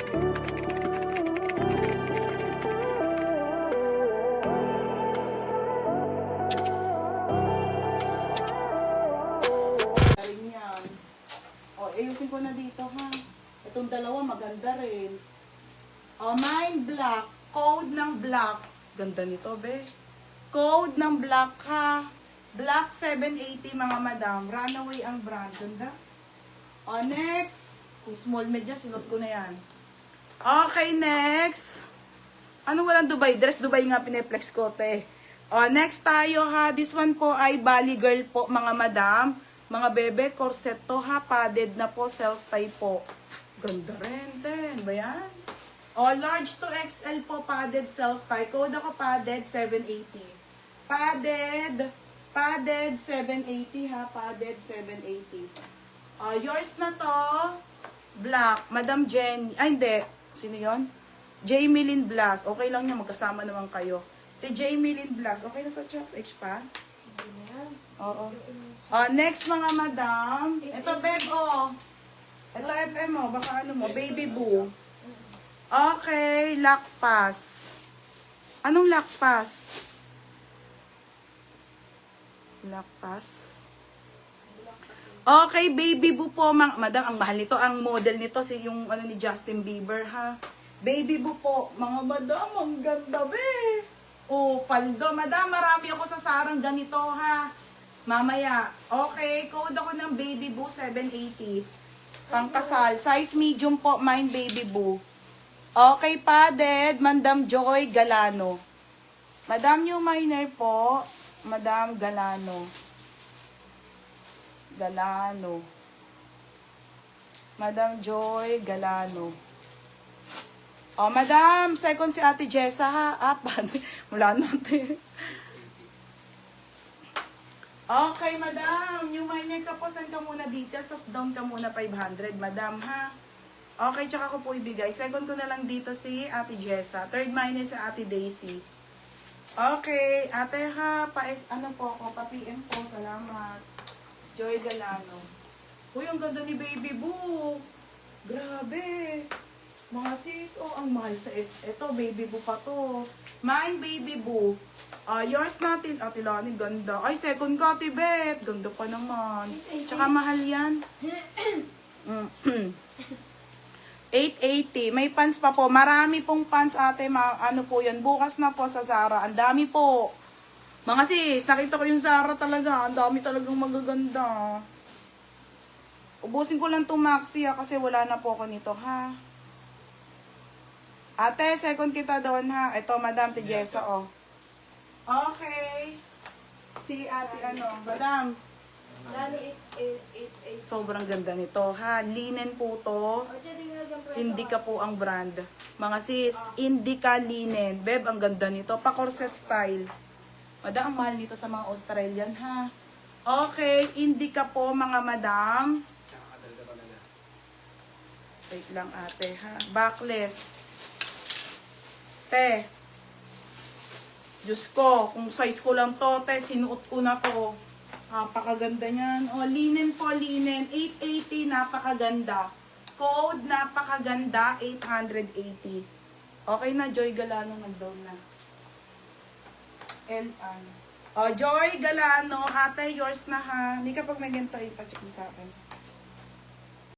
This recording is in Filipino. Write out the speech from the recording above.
Rin yan. O, ayusin ko na dito ha. Itong dalawa maganda rin. O, mine black. Code ng black. Ganda nito, be. Code ng black ha. Black 780 mga madam. Runaway ang brand. Ganda. O, next. Kung small media, sinot ko na yan. Okay, next. Anong walang Dubai dress? Dubai nga pineplex ko, te. O, next tayo ha. This one po ay Bali girl po, mga madam. Mga bebe, corset to ha. Padded na po, self-tie po. Ganda rin, ten. Ba yan? O, large to XL po, padded self-tie. Code ako padded, 780. Padded 780 ha. Padded 780. Yours na to. Black. Madam Jenny. Ay, hindi. Sino yun? Jamie Lynn Blas. Okay lang niya. Magkasama naman kayo. The Jamie Lynn Blas. Okay na to, Chucks? H pa? Oo. Next mga madam. Ito, Beb, oh. Ito, FM, oh. Baka ano mo. Baby Boo. Okay. Lock pass. Anong lock pass? Lock pass. Okay, Baby Boo po, madam, ang mahal nito, ang model nito, yung ano ni Justin Bieber, ha? Baby Boo po, mga madam, ang ganda, be. Oh, paldo, madam, marami ako sa sarang ganito, ha? Mamaya, okay, code ako ng Baby Boo, 780. Pangkasal, size medium po, mine Baby Boo. Okay, padded, Madam Joy Galano. Madam New Miner po, Madam Galano. Madam Joy Galano. Oh, Madam, second si Ate Jessa ha. Mula natin. Okay, Madam. Yung minor ka po, send ka muna details, tas down ka muna 500, Madam ha. Okay, tsaka ko po ibigay. Second ko na lang dito si Ate Jessa. Third minor si Ate Daisy. Okay, Ate ha, ano po ako, pa-PM po, salamat. Joy Galano. Uy, ang ganda ni Baby Boo. Grabe. Mga sis, oh, ang mahal sa Ito, Baby Boo pa to. Mine, Baby Boo. Yours natin. Ate Lani, ganda. Ay, second ka, Ate Beth. Ganda pa naman. Tsaka mahal yan. 880. May pants pa po. Marami pong pants, ate. Ano po yan? Bukas na po sa Zara. Ang dami po. Mga sis, nakita ko yung Zara talaga. Ang dami talagang magaganda. Ubusin ko lang itong maxi ha, kasi wala na po ako nito ha. Ate, second kita doon ha. Ito, Madam Tijesa, oh. Okay. Si ate Madam. Sobrang ganda nito ha. Linen po to. Indica po ang brand. Mga sis, Indica Linen. Beb, ang ganda nito. Pa corset style. Madam, ang mahal nito sa mga Australian ha. Okay, Indica po mga madam. Wait lang ate ha. Backless. Te. Diyos ko, kung size ko lang to, te, sinuot ko na to. Napakaganda niyan. O, linen po, linen. 880, napakaganda. Code, napakaganda. 880. Okay na, Joy Galano, nag-down na. Joy Galano, ate, yours na ha. Hindi kapag may ganito, ipacheck mo sa akin.